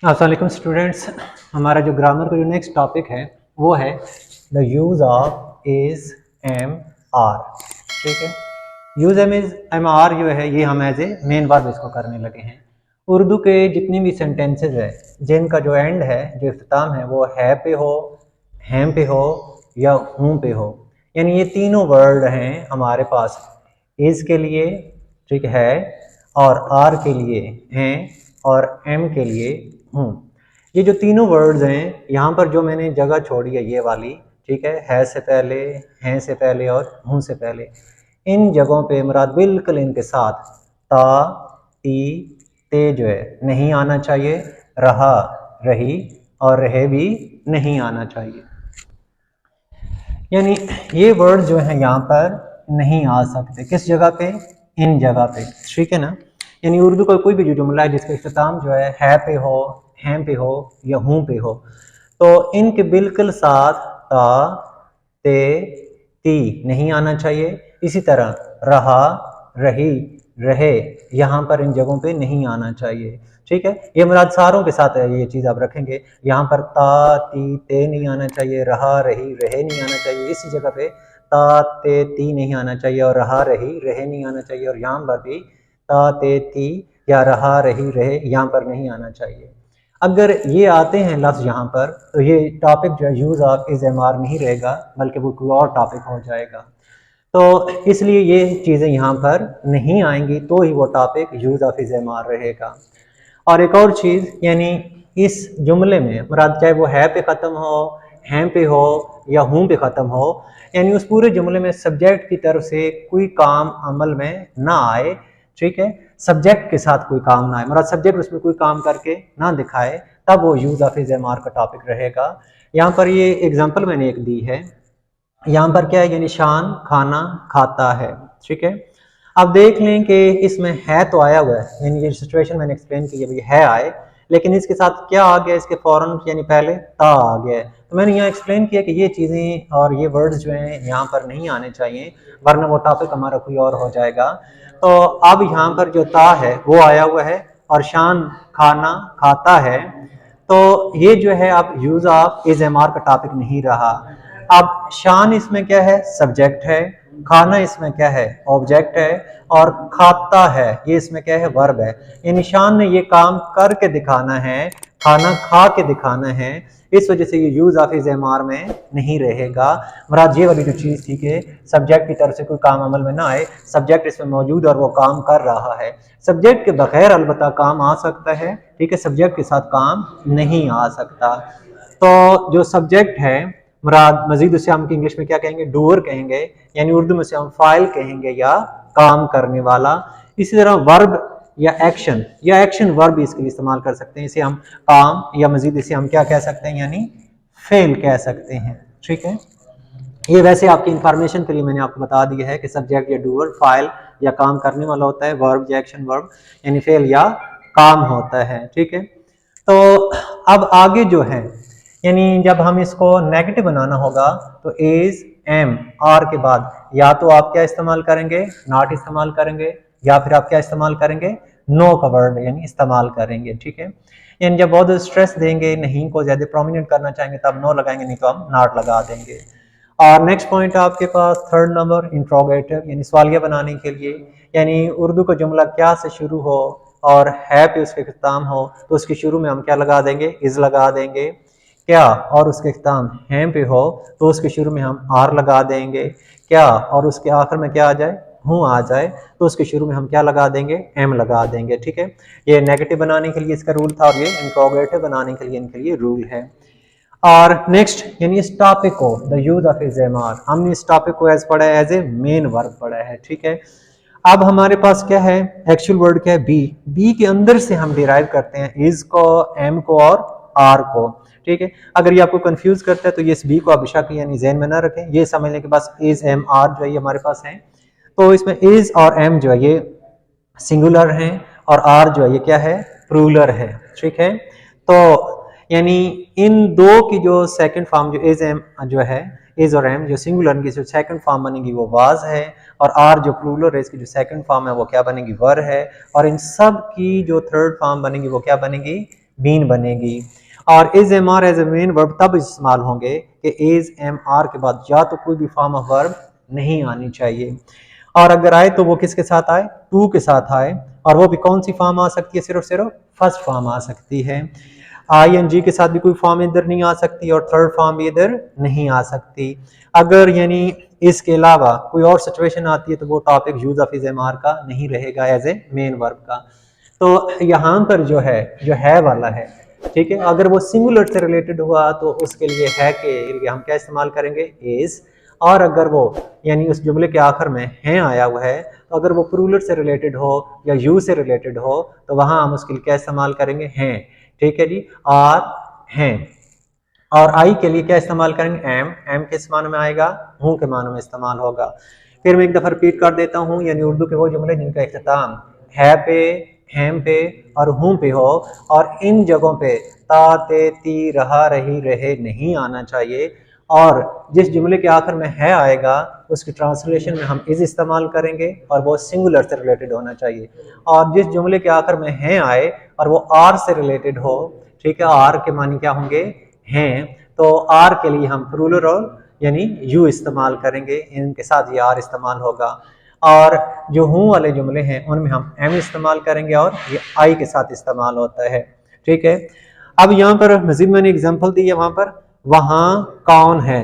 अस्सलाम वालेकुम स्टूडेंट्स। हमारा जो ग्रामर का जो नेक्स्ट टॉपिक है वो है the use of is am are. ठीक है, यूज़ एम आर जो है ये हम एज ए मेन वर्ब इसको करने लगे हैं। उर्दू के जितनी भी सेंटेंसेस है जिनका जो एंड है, जो इख्तिताम है, वो है पे हो, हैं पे हो या हूँ पे हो, यानी ये तीनों वर्ड हैं हमारे पास। इज़ के लिए ठीक है, और आर के लिए हैं, और एम के लिए हूँ। ये जो तीनों वर्ड्स हैं यहाँ पर जो मैंने जगह छोड़ी है ये वाली, ठीक है से पहले, हैं से पहले और हूँ से पहले, इन जगहों पे मुराद बिल्कुल इनके साथ ता, ती, ते जो है नहीं आना चाहिए, रहा, रही और रहे भी नहीं आना चाहिए। यानी ये वर्ड जो है यहाँ पर नहीं आ सकते। किस जगह पे? इन जगह पे। ठीक है ना। यानी उर्दू का कोई भी जो जुमला है जिसका इख्तिताम जो है पे हो, हैं पे हो या हूँ पे हो, तो इनके बिल्कुल साथ ता, ते, ती नहीं आना चाहिए। इसी तरह रहा, रही, रहे यहाँ पर इन जगहों पे नहीं आना चाहिए। ठीक है, ये मुराद सारों के साथ है, ये चीज़ आप रखेंगे। यहाँ पर ता, ती, ते नहीं आना चाहिए, रहा, रही, रहे नहीं आना चाहिए। इसी जगह पे ता, ते, ती नहीं आना चाहिए और रहा, रही, रहे नहीं आना चाहिए। और यहाँ पर भी ता, ते, ती या रहा, रही, रहे यहाँ पर नहीं आना चाहिए। अगर ये आते हैं लफ्ज़ यहाँ पर तो ये टॉपिक जो है use of is am are नहीं रहेगा, बल्कि वो कोई और टॉपिक हो जाएगा। तो इसलिए ये चीज़ें यहाँ पर नहीं आएंगी, तो ही वो topic use of is am are रहेगा। और एक और चीज़, यानी इस जुमले में मुराद चाहे वो है पे ख़त्म हो, हैं पे हो या हूँ पे ख़त्म हो, यानी उस पूरे जुमले में सब्जेक्ट की तरफ से कोई काम अमल में ना आए। ठीक है, सब्जेक्ट के साथ कोई काम ना आए, मुराद सब्जेक्ट उसमें कोई काम करके ना दिखाए, तब वो use of is am are का टॉपिक रहेगा। यहाँ पर ये एग्जाम्पल मैंने एक दी है। यहाँ पर क्या है, ये निशान खाना खाता है। ठीक है, अब देख लें कि इसमें है तो आया हुआ है, यानी ये सिचुएशन मैंने एक्सप्लेन की है, है आए, लेकिन इसके साथ क्या आ गया, इसके फौरन यानी पहले ता आ गया है। तो मैंने यहाँ एक्सप्लेन किया कि ये चीज़ें और ये वर्ड्स जो हैं यहाँ पर नहीं आने चाहिए, वरना वो टॉपिक हमारा कोई और हो जाएगा। तो अब यहाँ पर जो ता है वो आया हुआ है और शान खाना खाता है, तो ये जो है अब use of is am are का टॉपिक नहीं रहा। अब शान इसमें क्या है? सब्जेक्ट है। खाना इसमें क्या है? ऑब्जेक्ट है। और खाता है ये इसमें क्या है? वर्ब है। यानी शान ने ये काम करके दिखाना है, खाना खा के दिखाना है, इस वजह से ये use of is am are में नहीं रहेगा। मुराद ये वाली जो चीज़ थी कि सब्जेक्ट की तरफ से कोई काम अमल में ना आए, सब्जेक्ट इसमें मौजूद और वो काम कर रहा है। सब्जेक्ट के बगैर अलबत्ता काम आ सकता है, ठीक है, सब्जेक्ट के साथ काम नहीं आ सकता। तो जो सब्जेक्ट है मुराद मजीद उसे हम इंग्लिश में क्या कहेंगे? डूअर कहेंगे, यानी उर्दू में से हम फाइल कहेंगे या काम करने वाला। इसी तरह वर्ब या एक्शन वर्ब भी इसके लिए इस्तेमाल कर सकते हैं। इसे हम काम या मजीद इसे हम क्या कह सकते हैं, यानी फेल कह सकते हैं। ठीक है, ये वैसे आपकी इंफॉर्मेशन के लिए मैंने आपको बता दिया है कि सब्जेक्ट या डूअर फाइल या काम करने वाला होता है, वर्ब या एक्शन वर्ब यानी फेल या काम होता है। ठीक है, तो अब आगे जो है, यानी जब हम इसको नेगेटिव बनाना होगा तो इज एम आर के बाद या तो आप क्या इस्तेमाल करेंगे? नॉट इस्तेमाल करेंगे, या फिर आप क्या इस्तेमाल करेंगे? नो का वर्ड यानी इस्तेमाल करेंगे। ठीक है, यानी जब बहुत स्ट्रेस देंगे, नहीं को ज्यादा प्रोमिनेंट करना चाहेंगे तब नो लगाएंगे, नहीं तो हम नॉट लगा देंगे। और नेक्स्ट पॉइंट आपके पास थर्ड नंबर इंट्रोगेटिव, यानी सवालिया बनाने के लिए, यानी उर्दू का जुमला क्या से शुरू हो और है पे उसके इख्तिताम हो तो उसके शुरू में हम क्या लगा देंगे? इज लगा देंगे। क्या और उसके इख्तिताम हैं पे हो तो उसके शुरू में हम आर लगा देंगे। क्या और उसके आखिर में क्या आ जाए? हूँ आ जाए तो उसके शुरू में हम क्या लगा देंगे? एम लगा देंगे। ठीक है, ये नेगेटिव बनाने के लिए इसका रूल था और ये इंट्रोगेटिव बनाने के लिए इनके लिए रूल है। और नेक्स्ट, यानी इस टॉपिक को the use of is am are, हमने इस टॉपिक को एज पढ़ा है, एज ए मेन वर्ब पढ़ा है। ठीक है, अब हमारे पास क्या है? एक्चुअल वर्ड क्या है? बी। बी के अंदर से हम डिराइव करते हैं इज को, एम को और आर को। ठीक है, अगर ये आपको कंफ्यूज करता है तो ये इस बी को आप बेशक यानी ज़हन में ना रखें, ये समझ लें कि बस इज एम आर जो है ये हमारे पास है। तो इसमें इज और एम जो है ये सिंगुलर हैं और आर जो है ये क्या है? प्लूरल है। ठीक है, तो यानी इन दो की जो सेकंड फॉर्म जो इज एम जो है, इज और एम जो सिंगुलर की जो सेकंड फॉर्म बनेगी वो वाज है, और आर जो प्लूरल है इसकी जो सेकंड फॉर्म है वो क्या बनेगी? वर है। और इन सब की जो थर्ड फॉर्म बनेगी वो क्या बनेगी? बीन बनेगी। और is am are as a main verb तब इस्तेमाल होंगे कि इज एम आर के बाद या तो कोई भी फॉर्म ऑफ वर्ब नहीं आनी चाहिए, और अगर आए तो वो किसके साथ आए, टू के साथ आए, और वो भी कौन सी फॉर्म आ सकती है, सिर्फ सिर्फ फर्स्ट फॉर्म आ सकती है। आई एन जी के साथ भी कोई फॉर्म इधर नहीं आ सकती और थर्ड फॉर्म भी इधर नहीं आ सकती। अगर यानी इसके अलावा कोई और सिचुएशन आती है तो वो topic use of is am are का नहीं रहेगा एज ए मेन वर्ब का। तो यहाँ पर जो है वाला है, ठीक है, अगर वो सिंगुलर से रिलेटेड हुआ तो उसके लिए है के लिए हम क्या इस्तेमाल करेंगे, इज। और अगर वो यानी उस जुमले के आखिर में है आया हुआ है तो अगर वो प्लूरल से रिलेटेड हो या यू से रिलेटेड हो तो वहां हम उसके लिए क्या इस्तेमाल करेंगे, हैं। ठीक है जी, और हैं। और आई के लिए क्या इस्तेमाल करेंगे, एम किस मानो में आएगा, हूं के मानो में इस्तेमाल होगा। फिर मैं एक दफा रिपीट कर देता हूं, यानी उर्दू के वो जुमले जिनका इख्तिताम है पे, हैम पे और हूं पे हो, और इन जगहों पे ता ते ती रहा रही रहे नहीं आना चाहिए, और जिस जुमले के आखिर में है आएगा उसकी ट्रांसलेशन में हम इज इस्तेमाल करेंगे और वो सिंगुलर से रिलेटेड होना चाहिए। और जिस जुमले के आखिर में है आए और वो आर से रिलेटेड हो, ठीक है, आर के मानी क्या होंगे, हैं, तो आर के लिए हम प्लूरल और यानी यू इस्तेमाल करेंगे, इनके साथ ये आर इस्तेमाल होगा। और जो हूं वाले जुमले हैं उनमें हम एम इस्तेमाल करेंगे और ये आई के साथ इस्तेमाल होता है। ठीक है, अब यहाँ पर मजीद मैंने एग्जांपल दी है, वहां पर वहां कौन है,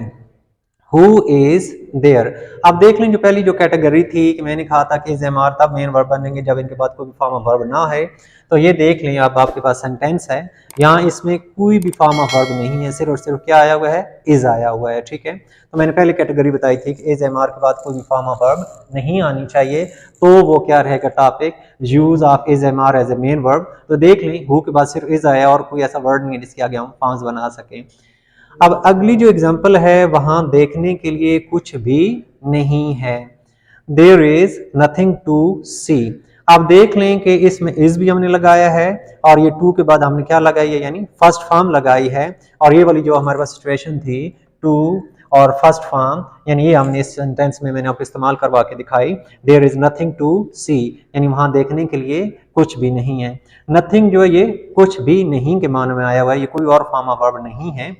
हु इज देयर। अब देख लें जो पहली जो कैटेगरी थी कि मैंने कहा था कि इज एम आर तब मेन वर्ब बनेंगे जब इनके बाद कोई भी फॉर्म ऑफ वर्ब ना है, तो ये देख लें अब आपके पास सेंटेंस है, यहाँ इसमें कोई भी फॉर्म ऑफ वर्ब नहीं है, सिर्फ और सिर्फ क्या आया हुआ है, इज आया हुआ है। ठीक है, तो मैंने पहले कैटेगरी बताई थी कि इज एम आर के बाद कोई भी फॉर्म ऑफ वर्ब नहीं आनी चाहिए, तो वो क्या रहेगा topic, use of is am are as a main verb. तो देख लें हु के बाद सिर्फ इज आया और कोई ऐसा वर्ड नहीं है जिसके आगे हम फॉर्म्स बना सकें। अब अगली जो एग्जाम्पल है वहां देखने के लिए कुछ भी नहीं है, देयर इज नथिंग टू सी। अब देख लें कि इसमें इज भी हमने लगाया है और ये टू के बाद हमने क्या लगाई है, यानी फर्स्ट फॉर्म लगाई है, और ये वाली जो हमारे पास सिचुएशन थी टू और फर्स्ट फॉर्म, यानी ये हमने इस सेंटेंस में मैंने आपको इस्तेमाल करवा के दिखाई, देयर इज नथिंग टू सी, यानी वहां देखने के लिए कुछ भी नहीं है। नथिंग जो है ये कुछ भी नहीं के मानो में आया हुआ है, ये कोई और फॉर्म ऑफ वर्ब नहीं है।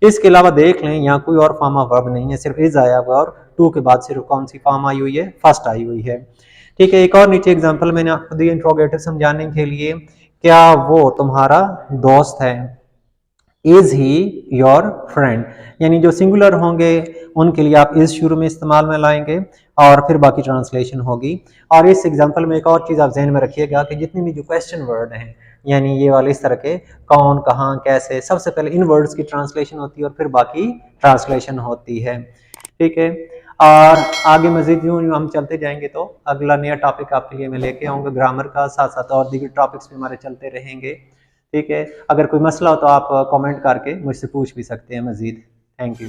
इसके अलावा देख लें यहाँ कोई और फॉर्म ऑफ वर्ब नहीं है, सिर्फ इज आया हुआ और टू के बाद सिर्फ कौन सी फॉर्म आई हुई है, फर्स्ट आई हुई है। ठीक है, एक और नीचे एग्जांपल मैंने आपको दी इंट्रोगेटिव समझाने के लिए, क्या वो तुम्हारा दोस्त है, इज ही योर फ्रेंड, यानी जो सिंगुलर होंगे उनके लिए आप इज शुरू में इस्तेमाल में लाएंगे और फिर बाकी ट्रांसलेशन होगी। और इस एग्जांपल में एक और चीज़ आप जहन में रखिएगा कि जितने भी जो क्वेश्चन वर्ड हैं, यानी ये वाले इस तरह के कौन, कहाँ, कैसे, सबसे पहले इन वर्ड्स की ट्रांसलेशन होती है और फिर बाकी ट्रांसलेशन होती है। ठीक है, और आगे मजीद यूँ हम चलते जाएंगे तो अगला नया टॉपिक आपके लिए मैं लेके आऊँगा ग्रामर का, साथ साथ और दीगर टॉपिक्स भी हमारे चलते रहेंगे। ठीक है, अगर कोई मसला हो तो आप कमेंट करके मुझसे पूछ भी सकते हैं मजीद। Thank you.